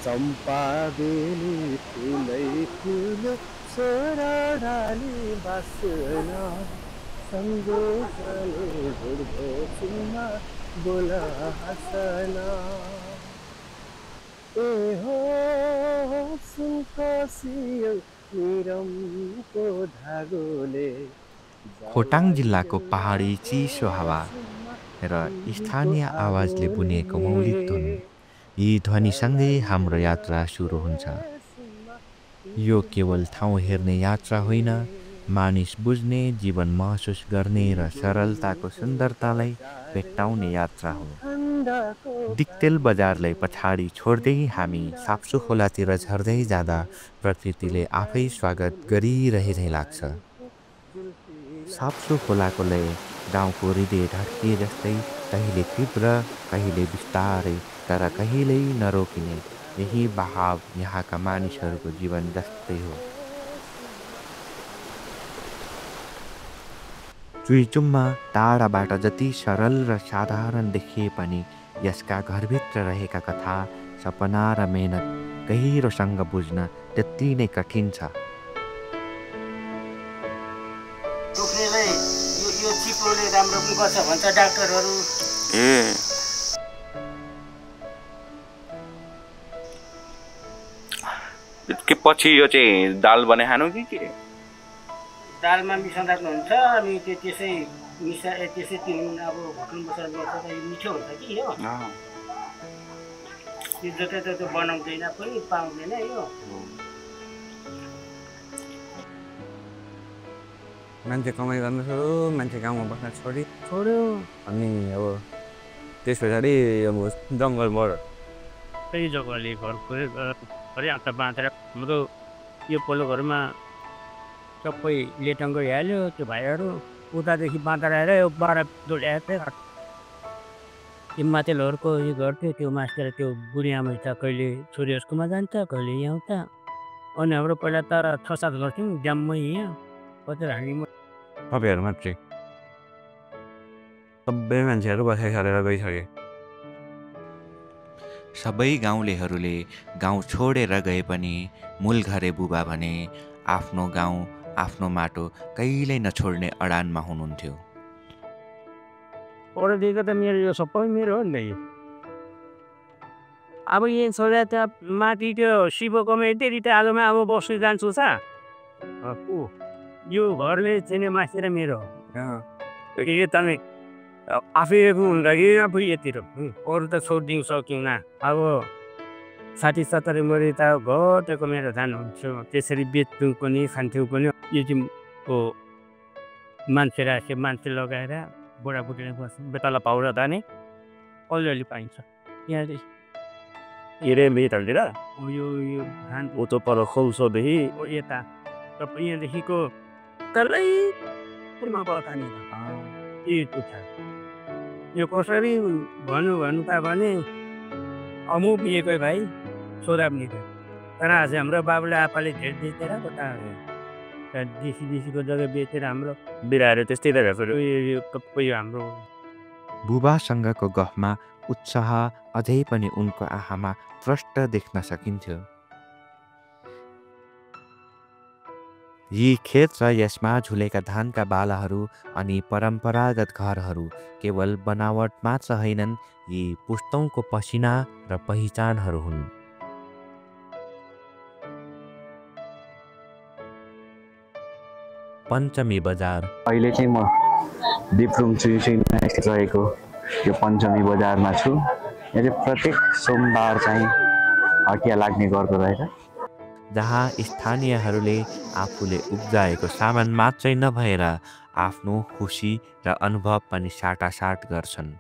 चम्पा बेली फुलै फुल्यो सोराडाली बाँच्न सन्देशले भुर्दो सुनमा बोल हाँसन ए हो सुनको सियो निरमको धागोले खोटाङ जिल्लाको जाडो पहाडी चिसो हावा सुनमा र तिमीको स्थानीय आवाजले बुनेको मौलिक धुन, आगोले यी ध्वनिसँगै हाम्रो यात्रा सुरु हुन्छ। जलाए सुनमा यो तिमीको केवल ठाउँ हेर्ने यात्रा होइन, आगोले मानिस बुझ्ने, जीवन महसुस गर्ने र सरलताको दिगोको सुन्दरतालाई भेट्टाउने बजारमा यात्रा हो। ठन्डाको दिक्तेल बजारलाई पछाडि छोड्दै हामी साप्सु खोलातिर झर्दै जाँदा प्रकृतिले आफै स्वागत गरिरहेझैँ लाग्छ। साप्सु खोलाको लय गाउँको हृदय धड्किए जस्तै कहिले तीव्र, कहिले बिस्तारै, तर कहिल्यै नरोकिने यही बहाव यहाँका मानिसहरूको जीवन जस्तै हो। चुइचुम्मा टाढाबाट जति सरल र साधारण देखिए पनि यसका घरभित्र रहेका कथा, सपना र मेहनत गहिरोसँग बुझ्न त्यति नै कठिन छ। दुख्नेलाई यो चिप्लोले राम्रो पनि गर्छ भन्छ डाक्टरहरू। के पछि यो चाहिँ दाल बनाइ खानु कि के? दालमा मिसाउँदा पनि हुन्छ, अनि त्यसै तिन अब भुट्नु बसेर गर्छ त यो मिठो हुन्छ कि यो। यो जति बनाउँदैन पनि पाउँदैन यो। मान्छे कमाइ गर्नु छोड्यो, मान्छे गाउँमा बस्न छोड्यो अनि अब त्यस पछाडि अब जङ्गल बढ्यो। त्यही जग्गाले घर खोइ आँटा बाँधेर हाम्रो यो पल्लो घरमा सबै लेटङ गइहाल्यो। त्यो भाइहरू उतादेखि बाँधेर आएर यो 12 ल्याएर त्यो मातेलहरूको यो गर्थ्यो। त्यो मास्टर त्यो बुढी आमा त कहिले छोरीहरूकोमा जान्छ, कहिले यहाँ आउँछ। अनि हाम्रो पहिला तर 6-7 गर्थ्यौँ ड्याममै यहाँ कति हानीमा। तपाईँहरू मात्रै सबै मान्छेहरू बसाइ सरेर गइसके। सबै गाउँलेहरूले गाउँ छोडेर गए पनि मूल घरे बुबा भने आफ्नो गाउँ, आफ्नो माटो कहिल्यै नछोड्ने अडानमा हुनुहुन्थ्यो। अरूदेखि त मेरो यो सबै मेरो हो नि। अब यहाँ छोडेर त्यहाँ माथि त्यो शिवकोमा यति आलोमा अब बस्नु जान्छु छ। यो घरले चाहिँ मासेर मेरो यो तपाईँ आफै हुन्छ कि आफै यतिर अरू त छोडिदिनु सक्यौँ। अब 60-70 मरि त घटेको मेरो जानुहुन्छ। त्यसरी बेच्थ्यौँ पनि खान्थ्यौँ पनि। यो चाहिँ मान्छे राख्यो, मान्छे लगाएर बुढाबुढीले बस्छ। बेतला पाउडा ताने अलिअलि पाइन्छ यहाँ हिरे बेतलतिर यो धान उतो पर खौसोदेखि यता तपाईँ यहाँदेखिको तलै बगानी यो कसरी भन्नु त भने अमु पिएको भाइ सोराब्नी तर आज हाम्रो बाबुले आपाले धेर बेचेर कता देशीको जग्गा बेचेर हाम्रो बिराहरू त्यस्तै त सबै हाम्रो बुबासँगको गफमा उत्साह अझै पनि उनको आँखामा प्रष्ट देख्न सकिन्थ्यो। यी खेत र यसमा झुलेका धानका बालाहरू अनि परम्परागत घरहरू केवल बनावट मात्र होइनन्, यी पुस्तौँको पसिना र पहिचानहरू हुन्। पञ्चमी बजार अहिले चाहिँ म दिप्रुङ चुइचुइमा रहेको यो पञ्चमी बजारमा छु। यहाँ चाहिँ प्रत्येक सोमबार चाहिँ हटिया लाग्ने गर्दो रहेछ, जहाँ स्थानीयहरूले आफूले उब्जाएको सामान मात्रै नभएर आफ्नो खुसी र अनुभव पनि साटासाट गर्छन्।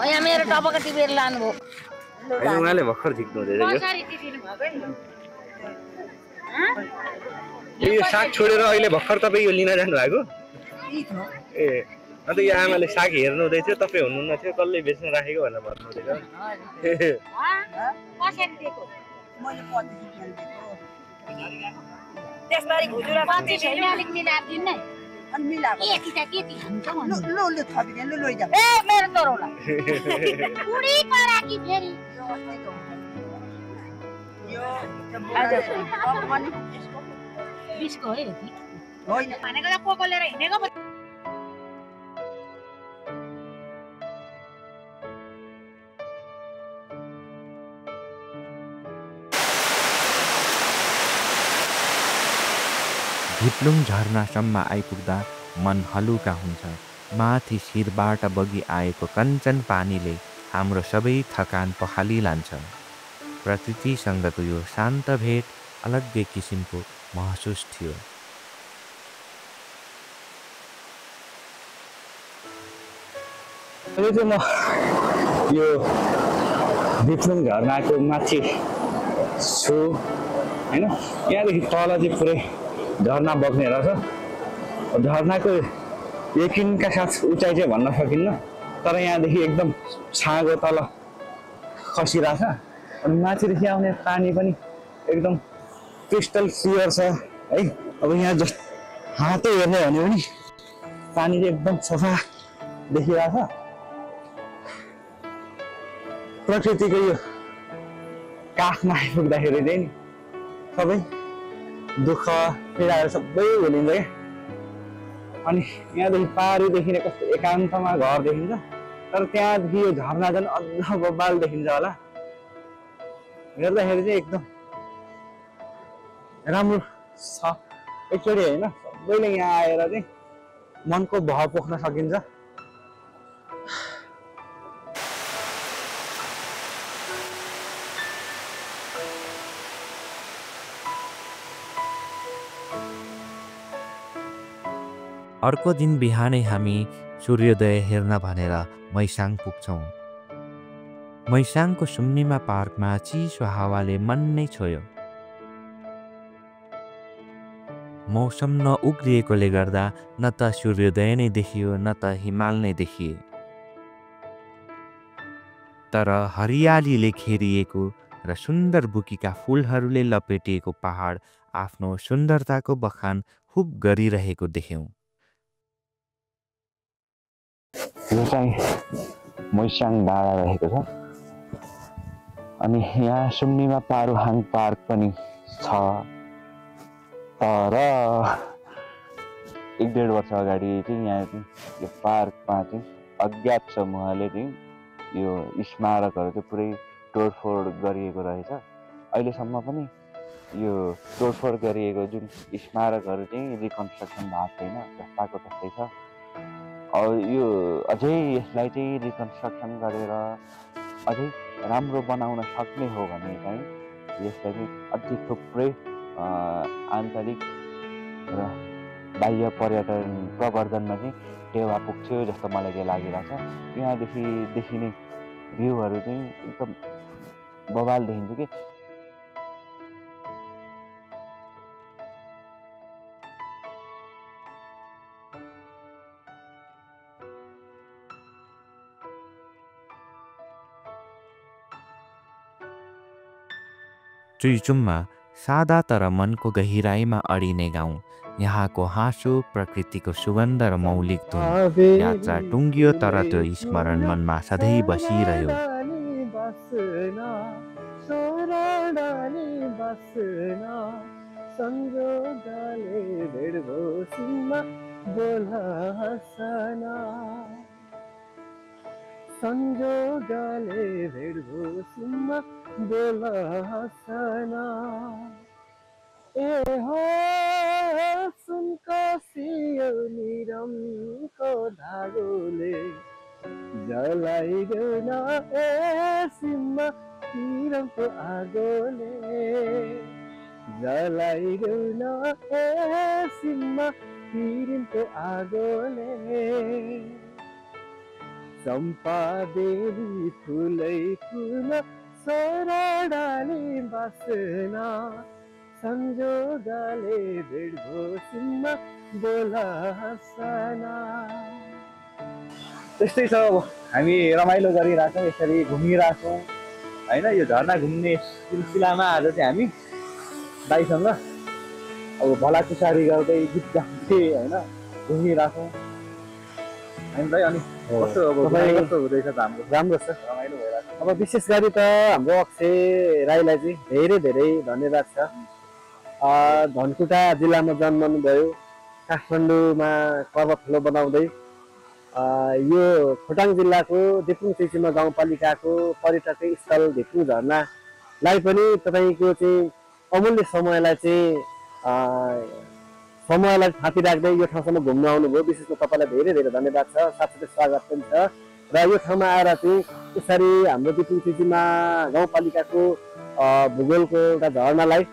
यहाँ मेरो टपका टिपेर लानुभयो। उहाँले भर्खर झिक्नु हुँदैछ यो साग छोडेर अहिले भर्खर तपाईँ यो लिन जानु भएको? ए अन्त यो आमाले साग हेर्नु हुँदै थियो, तपाईँ हुनुहुन्न थियो, कसले बेच्न राखेको भनेर भन्नु हुँदैछ। मैले पदेखि खेल्दिएको त्यसबारी घुजुरा मान्छे छैन अलिक मिलाएर दिनु नै अनि मिलाएको के खान्छ लु लु लु थपिदिएँ लु लैजा ए मेरो तोरौला बुढी कराकी फेरि यो बिसको है होइन भनेको त पोको लिएर हिँडेको पो धिप्लुङ झरनासम्म आइपुग्दा मन हलुका हुन्छ। माथि शिरबाट बगी आएको कञ्चन पानीले हाम्रो सबै थकान पखालिलान्छ। प्रकृतिसँगको यो शान्त भेट अलग्गै किसिमको महसुस थियो। अहिले चाहिँ म यो धिप्लुङ झरनाको माथि छु हैन। यहाँदेखि तल चाहिँ पुरै झरना बग्ने रहेछ। झरनाको यकिनका साथ उचाइ चाहिँ भन्न सकिन्न, तर यहाँदेखि एकदम छाँगो तल खसिरहेछ। अनि माथिदेखि आउने पानी पनि एकदम क्रिस्टल क्लियर छ है। अब यहाँ जस्तो हातै हेर्ने भने पनि पानी चाहिँ एकदम सफा देखिरहेछ। प्रकृतिको यो काखमा आइपुग्दाखेरि चाहिँ नि सबै दुःख पीडाहरू सबै भुलिन्छ क्या। अनि यहाँदेखि पारी देखिने कस्तो एकान्तमा घर देखिन्छ, तर त्यहाँदेखि यो झरना झन् अझ बब्बाल देखिन्छ होला। हेर्दाखेरि चाहिँ एकदम राम्रो छ। एकचोटि होइन सबैले यहाँ आएर चाहिँ मनको भाव पोख्न सकिन्छ। अर्को दिन बिहानै हामी सूर्योदय हेर्न भनेर मैसाङ पुग्छौँ। मैसाङको सुम्निमा पार्कमा चिसो हावाले मन नै छोयो। मौसम नउग्रिएकोले गर्दा न त सूर्योदय नै देखियो न त हिमाल नै देखिए। तर हरियालीले घेरिएको र सुन्दर बुकीका फुलहरूले लपेटिएको पहाड आफ्नो सुन्दरताको बखान खुब गरिरहेको देख्यौँ। यो चाहिँ मैसाङ डाँडा रहेको छ। अनि यहाँ सुम्निमा पारुहाङ पार्क पनि छ। तर 1-1.5 वर्ष अगाडि चाहिँ यहाँ चाहिँ यो पार्कमा चाहिँ अज्ञात समूहले चाहिँ यो स्मारकहरू चाहिँ पुरै तोडफोड गरिएको रहेछ। अहिलेसम्म पनि यो तोडफोड गरिएको जुन स्मारकहरू चाहिँ रिकन्स्ट्रक्सन भएको छैन, जस्ताको तस्तै छ। यो अझै यसलाई चाहिँ रिकन्स्ट्रक्सन गरेर अझै राम्रो बनाउन सक्ने हो भने चाहिँ यसलाई चाहिँ अझै थुप्रै आन्तरिक र बाह्य पर्यटन प्रवर्धनमा चाहिँ टेवा पुग्थ्यो जस्तो मलाई चाहिँ लागिरहेछ। यहाँदेखि देखिने भ्यूहरू चाहिँ एकदम बवाल देखिन्छ कि। चुइचुममा सादा तर मनको गहिराईमा अडिने गाउँ। यहाँको हाँसो, प्रकृतिको सुगन्ध र मौलिक धुन। यात्रा टुङ्गियो तर त्यो स्मरण मनमा सधैँ बसिरह्यो। संजोगले भेडभूषिमा बोला हसना ए हो सुनकासियो निरमको धागोले जलाइदेऊ न ए सिम्मा निरमको आगोले जलाइदेऊ न ए सिम्मा निरमको आगोले चम्पा देवी फुलै फुल सोराडाली बासना संजोगले भेडभूषिमा बोला हसना। त्यस्तै छ। अब हामी रमाइलो गरिरहेछौँ, यसरी घुमिरहेछौँ। होइन यो झरना घुम्ने सिलसिलामा आज चाहिँ हामी दाइसँग अब भलाकुसारी गर्दै गीत गाउँदै होइन घुमिरहेछौँ होइन दाइ। अनि कस्तो अब कस्तो हुँदैछ त हाम्रो? राम्रो छ, रमाइलो भइरहेको छ। अब विशेष गरी त हाम्रो अक्षय राईलाई चाहिँ धेरै धेरै धन्यवाद छ। धनकुटा जिल्लामा जन्मनु भयो, काठमाडौँमा कर्म ठुलो बनाउँदै यो खोटाङ जिल्लाको दिपुङ सिसिमा गाउँपालिकाको पर्यटकीय स्थल दिपुङ झरनालाई पनि तपाईँको चाहिँ अमूल्य समयलाई थापी राख्दै यो ठाउँसम्म घुम्न आउनुभयो। विशेष तपाईँलाई धेरै धेरै धन्यवाद छ, साथसाथै स्वागत पनि छ। र यो ठाउँमा आएर चाहिँ यसरी हाम्रो दिपुङ सिसिमा गाउँपालिकाको भूगोलको एउटा झरनालाई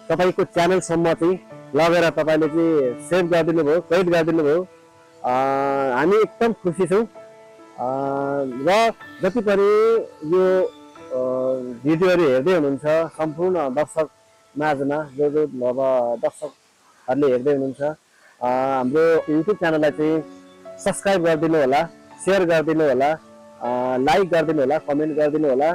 तपाईँको च्यानलसम्म चाहिँ लगेर तपाईँले चाहिँ सेभ गरिदिनु भयो, कैद गरिदिनु भयो। हामी एकदम खुसी छौँ। र जति पनि यो भिडियोहरू हेर्दै हुनुहुन्छ सम्पूर्ण दर्शक माझमा जो अब दर्शकहरूले हेर्दै हुनुहुन्छ हाम्रो युट्युब च्यानललाई चाहिँ सब्सक्राइब गरिदिनु होला, सेयर गरिदिनु होला, लाइक गरिदिनु होला, कमेन्ट गरिदिनु होला।